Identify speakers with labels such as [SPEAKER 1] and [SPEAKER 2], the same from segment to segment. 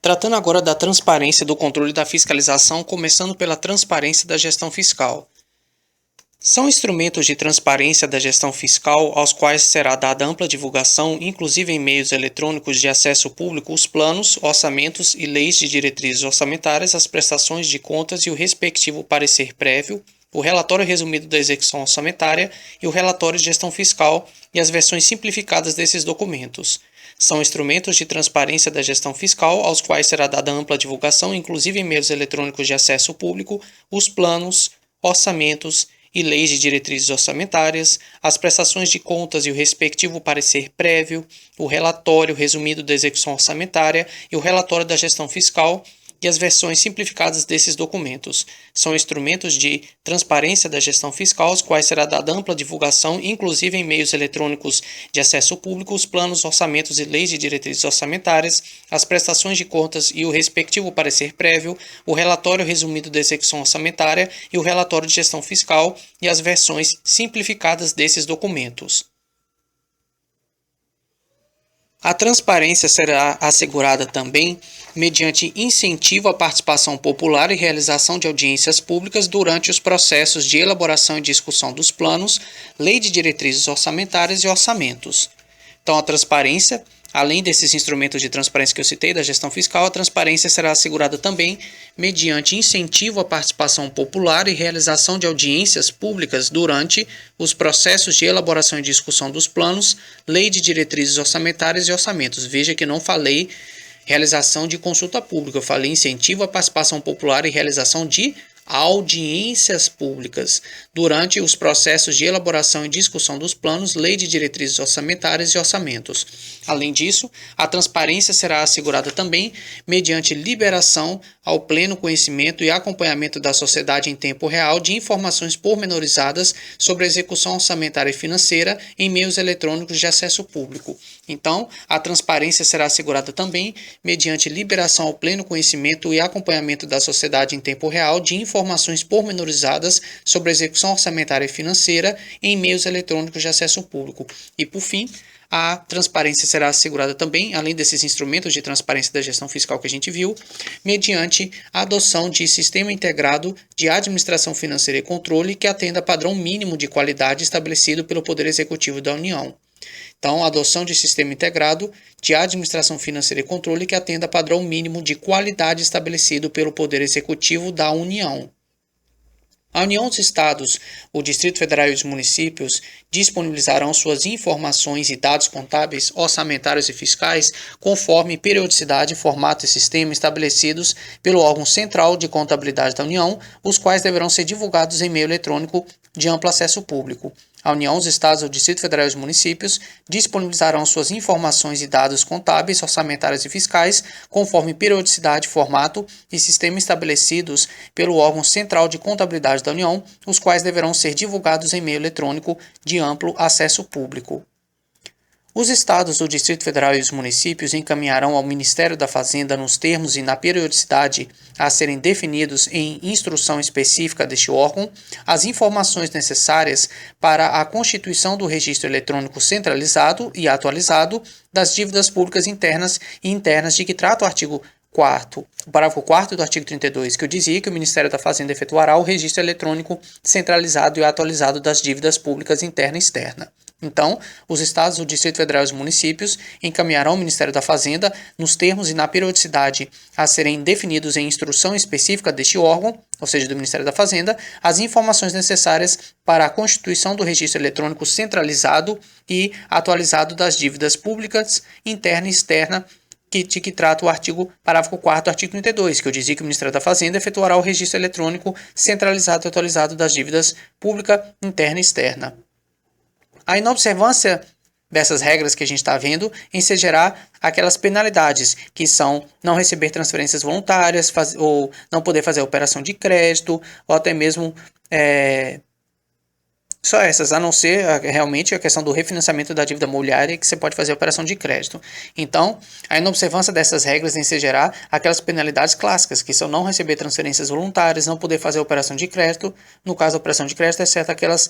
[SPEAKER 1] Tratando agora da transparência do controle da fiscalização, começando pela transparência da gestão fiscal. São instrumentos de transparência da gestão fiscal aos quais será dada ampla divulgação, inclusive em meios eletrônicos de acesso público, os planos, orçamentos e leis de diretrizes orçamentárias, as prestações de contas e o respectivo parecer prévio, o relatório resumido da execução orçamentária e o relatório de gestão fiscal e as versões simplificadas desses documentos. São instrumentos de transparência da gestão fiscal aos quais será dada ampla divulgação, inclusive em meios eletrônicos de acesso público, os planos, orçamentos e leis de diretrizes orçamentárias, as prestações de contas e o respectivo parecer prévio, o relatório resumido da execução orçamentária e o relatório da gestão fiscal e as versões simplificadas desses documentos. São instrumentos de transparência da gestão fiscal, aos quais será dada ampla divulgação, inclusive em meios eletrônicos de acesso público, os planos, orçamentos e leis de diretrizes orçamentárias, as prestações de contas e o respectivo parecer prévio, o relatório resumido da execução orçamentária e o relatório de gestão fiscal e as versões simplificadas desses documentos. A transparência será assegurada também mediante incentivo à participação popular e realização de audiências públicas durante os processos de elaboração e discussão dos planos, lei de diretrizes orçamentárias e orçamentos. Então, a transparência, além desses instrumentos de transparência que eu citei da gestão fiscal, a transparência será assegurada também mediante incentivo à participação popular e realização de audiências públicas durante os processos de elaboração e discussão dos planos, lei de diretrizes orçamentárias e orçamentos. Veja que não falei realização de consulta pública, eu falei incentivo à participação popular e realização de audiências públicas durante os processos de elaboração e discussão dos planos, lei de diretrizes orçamentárias e orçamentos. Além disso, a transparência será assegurada também mediante liberação ao pleno conhecimento e acompanhamento da sociedade em tempo real de informações pormenorizadas sobre a execução orçamentária e financeira em meios eletrônicos de acesso público. Então, a transparência será assegurada também mediante liberação ao pleno conhecimento e acompanhamento da sociedade em tempo real de informações pormenorizadas sobre a execução orçamentária e financeira em meios eletrônicos de acesso público. E, por fim, a transparência será assegurada também, além desses instrumentos de transparência da gestão fiscal que a gente viu, mediante a adoção de sistema integrado de administração financeira e controle que atenda a padrão mínimo de qualidade estabelecido pelo Poder Executivo da União. Então, a adoção de sistema integrado de administração financeira e controle que atenda a padrão mínimo de qualidade estabelecido pelo Poder Executivo da União. A União, os Estados, o Distrito Federal e os municípios disponibilizarão suas informações e dados contábeis, orçamentários e fiscais conforme periodicidade, formato e sistema estabelecidos pelo órgão central de contabilidade da União, os quais deverão ser divulgados em meio eletrônico de amplo acesso público. A União, os Estados, o Distrito Federal e os municípios disponibilizarão suas informações e dados contábeis, orçamentários e fiscais, conforme periodicidade, formato e sistema estabelecidos pelo órgão central de contabilidade da União, os quais deverão ser divulgados em meio eletrônico de amplo acesso público. Os Estados, o Distrito Federal e os municípios encaminharão ao Ministério da Fazenda, nos termos e na periodicidade a serem definidos em instrução específica deste órgão, as informações necessárias para a constituição do registro eletrônico centralizado e atualizado das dívidas públicas internas e internas de que trata o artigo 4º, o parágrafo 4º do artigo 32, que eu dizia que o Ministério da Fazenda efetuará o registro eletrônico centralizado e atualizado das dívidas públicas interna e externa. Então, os Estados, o Distrito Federal e os municípios encaminharão ao Ministério da Fazenda, nos termos e na periodicidade a serem definidos em instrução específica deste órgão, ou seja, do Ministério da Fazenda, as informações necessárias para a constituição do registro eletrônico centralizado e atualizado das dívidas públicas interna e externa, de que trata o parágrafo 4º do artigo 32, que eu dizia que o Ministério da Fazenda efetuará o registro eletrônico centralizado e atualizado das dívidas pública, interna e externa. A inobservância dessas regras que a gente está vendo ensejará aquelas penalidades, que são não receber transferências voluntárias, ou não poder fazer operação de crédito, ou até mesmo só essas, a não ser realmente a questão do refinanciamento da dívida imobiliária, que você pode fazer operação de crédito. Então, a inobservância dessas regras ensejará aquelas penalidades clássicas, que são não receber transferências voluntárias, não poder fazer operação de crédito, no caso da operação de crédito, exceto aquelas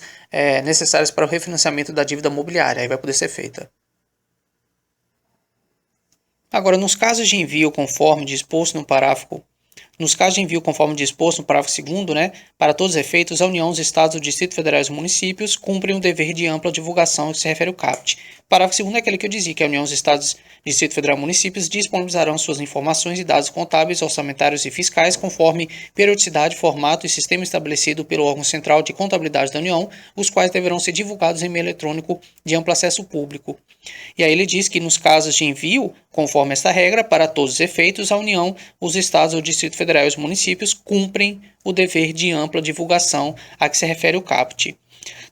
[SPEAKER 1] necessárias para o refinanciamento da dívida imobiliária, aí vai poder ser feita. Agora, nos casos de envio conforme disposto no parágrafo segundo, para todos os efeitos, a União, os Estados, o Distrito Federal e os municípios cumprem o dever de ampla divulgação que se refere ao CAPT. O parágrafo segundo é aquele que eu dizia, que a União, os Estados, Distrito Federal e municípios disponibilizarão suas informações e dados contábeis, orçamentários e fiscais conforme periodicidade, formato e sistema estabelecido pelo órgão central de contabilidade da União, os quais deverão ser divulgados em meio eletrônico de amplo acesso público. E aí ele diz que nos casos de envio, conforme esta regra, para todos os efeitos, a União, os Estados, o Distrito Federal e os municípios cumprem o dever de ampla divulgação a que se refere o CAPT.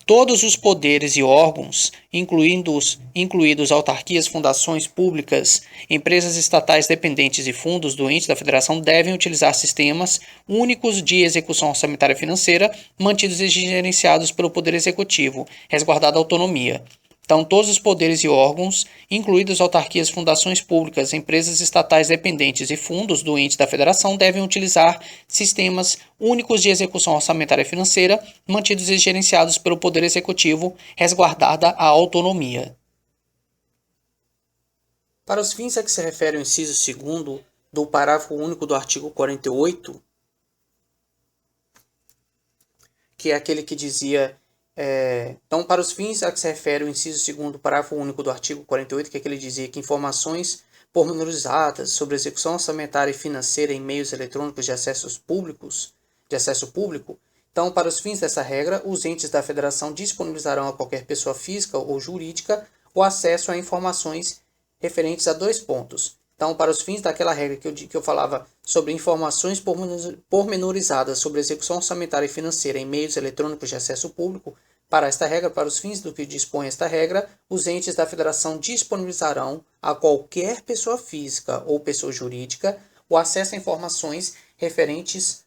[SPEAKER 1] Todos os poderes e órgãos, incluídos autarquias, fundações públicas, empresas estatais dependentes e fundos do ente da federação, devem utilizar sistemas únicos de execução orçamentária e financeira, mantidos e gerenciados pelo Poder Executivo, resguardada a autonomia. Então, todos os poderes e órgãos, incluídos autarquias, fundações públicas, empresas estatais dependentes e fundos do ente da federação, devem utilizar sistemas únicos de execução orçamentária e financeira, mantidos e gerenciados pelo Poder Executivo, resguardada a autonomia. Para os fins a que se refere o inciso 2º do parágrafo único do artigo 48, que é aquele que dizia... Então, para os fins a que se refere o inciso 2º do parágrafo único do artigo 48, que é que ele dizia que informações pormenorizadas sobre execução orçamentária e financeira em meios eletrônicos de acesso público, então, para os fins dessa regra, os entes da federação disponibilizarão a qualquer pessoa física ou jurídica o acesso a informações referentes a 2 pontos. Então, para os fins daquela regra que eu falava sobre informações pormenorizadas sobre execução orçamentária e financeira em meios eletrônicos de acesso público, para esta regra, para os fins do que dispõe esta regra, os entes da federação disponibilizarão a qualquer pessoa física ou pessoa jurídica o acesso a informações referentes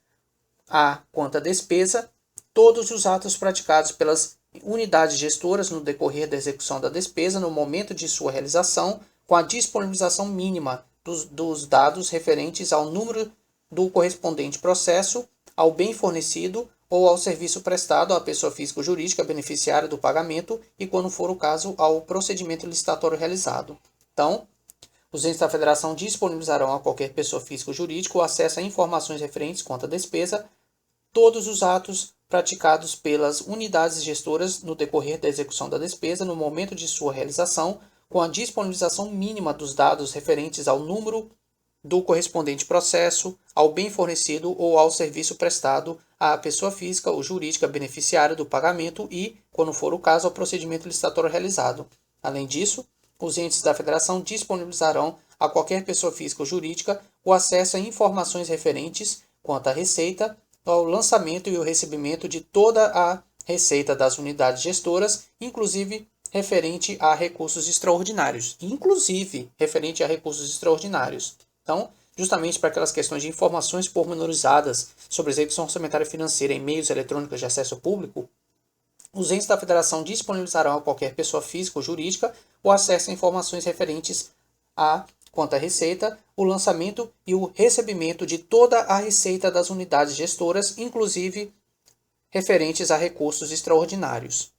[SPEAKER 1] a quanto à despesa, todos os atos praticados pelas unidades gestoras no decorrer da execução da despesa, no momento de sua realização, com a disponibilização mínima dos dados referentes ao número do correspondente processo, ao bem fornecido ou ao serviço prestado à pessoa física ou jurídica beneficiária do pagamento e, quando for o caso, ao procedimento licitatório realizado. Então, os entes da federação disponibilizarão a qualquer pessoa física ou jurídica o acesso a informações referentes quanto à despesa, todos os atos praticados pelas unidades gestoras no decorrer da execução da despesa, no momento de sua realização, com a disponibilização mínima dos dados referentes ao número do correspondente processo, ao bem fornecido ou ao serviço prestado à pessoa física ou jurídica beneficiária do pagamento e, quando for o caso, ao procedimento licitatório realizado. Além disso, os entes da federação disponibilizarão a qualquer pessoa física ou jurídica o acesso a informações referentes quanto à receita, ao lançamento e o recebimento de toda a receita das unidades gestoras, inclusive referente a recursos extraordinários. Então, justamente para aquelas questões de informações pormenorizadas sobre execução orçamentária e financeira em meios eletrônicos de acesso público, os entes da federação disponibilizarão a qualquer pessoa física ou jurídica o acesso a informações referentes a quanto à receita, o lançamento e o recebimento de toda a receita das unidades gestoras, inclusive referentes a recursos extraordinários.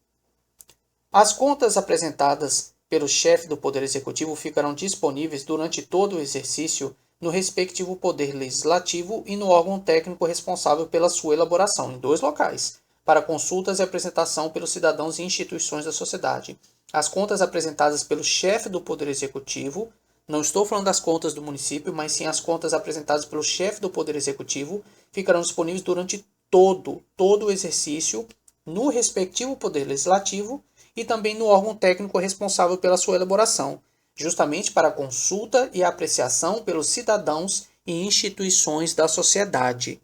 [SPEAKER 1] As contas apresentadas pelo chefe do Poder Executivo ficarão disponíveis durante todo o exercício no respectivo Poder Legislativo e no órgão técnico responsável pela sua elaboração, em 2 locais, para consultas e apresentação pelos cidadãos e instituições da sociedade. As contas apresentadas pelo chefe do Poder Executivo, não estou falando das contas do município, mas sim as contas apresentadas pelo chefe do Poder Executivo, ficarão disponíveis durante todo o exercício no respectivo Poder Legislativo e também no órgão técnico responsável pela sua elaboração, justamente para consulta e apreciação pelos cidadãos e instituições da sociedade.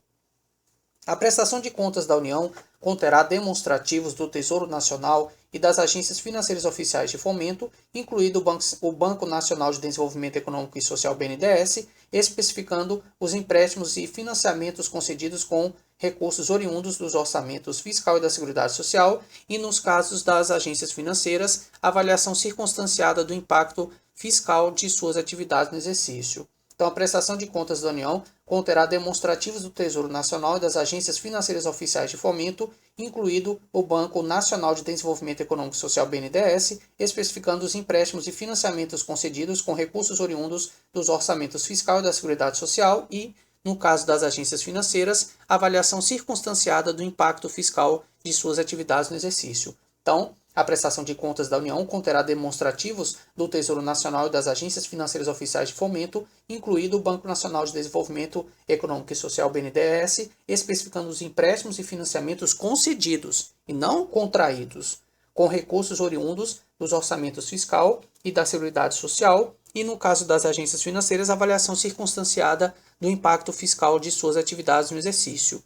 [SPEAKER 1] A prestação de contas da União conterá demonstrativos do Tesouro Nacional e das agências financeiras oficiais de fomento, incluído o Banco Nacional de Desenvolvimento Econômico e Social BNDES, especificando os empréstimos e financiamentos concedidos com recursos oriundos dos orçamentos fiscal e da Seguridade Social e, nos casos das agências financeiras, avaliação circunstanciada do impacto fiscal de suas atividades no exercício. Então, a prestação de contas da União conterá demonstrativos do Tesouro Nacional e das agências financeiras oficiais de fomento, incluído o Banco Nacional de Desenvolvimento Econômico e Social BNDES, especificando os empréstimos e financiamentos concedidos com recursos oriundos dos orçamentos fiscal e da Seguridade Social e, no caso das agências financeiras, avaliação circunstanciada do impacto fiscal de suas atividades no exercício. Então, a prestação de contas da União conterá demonstrativos do Tesouro Nacional e das agências financeiras oficiais de fomento, incluído o Banco Nacional de Desenvolvimento Econômico e Social BNDES, especificando os empréstimos e financiamentos concedidos e não contraídos, com recursos oriundos dos orçamentos fiscal e da Seguridade Social, e no caso das agências financeiras, avaliação circunstanciada do impacto fiscal de suas atividades no exercício.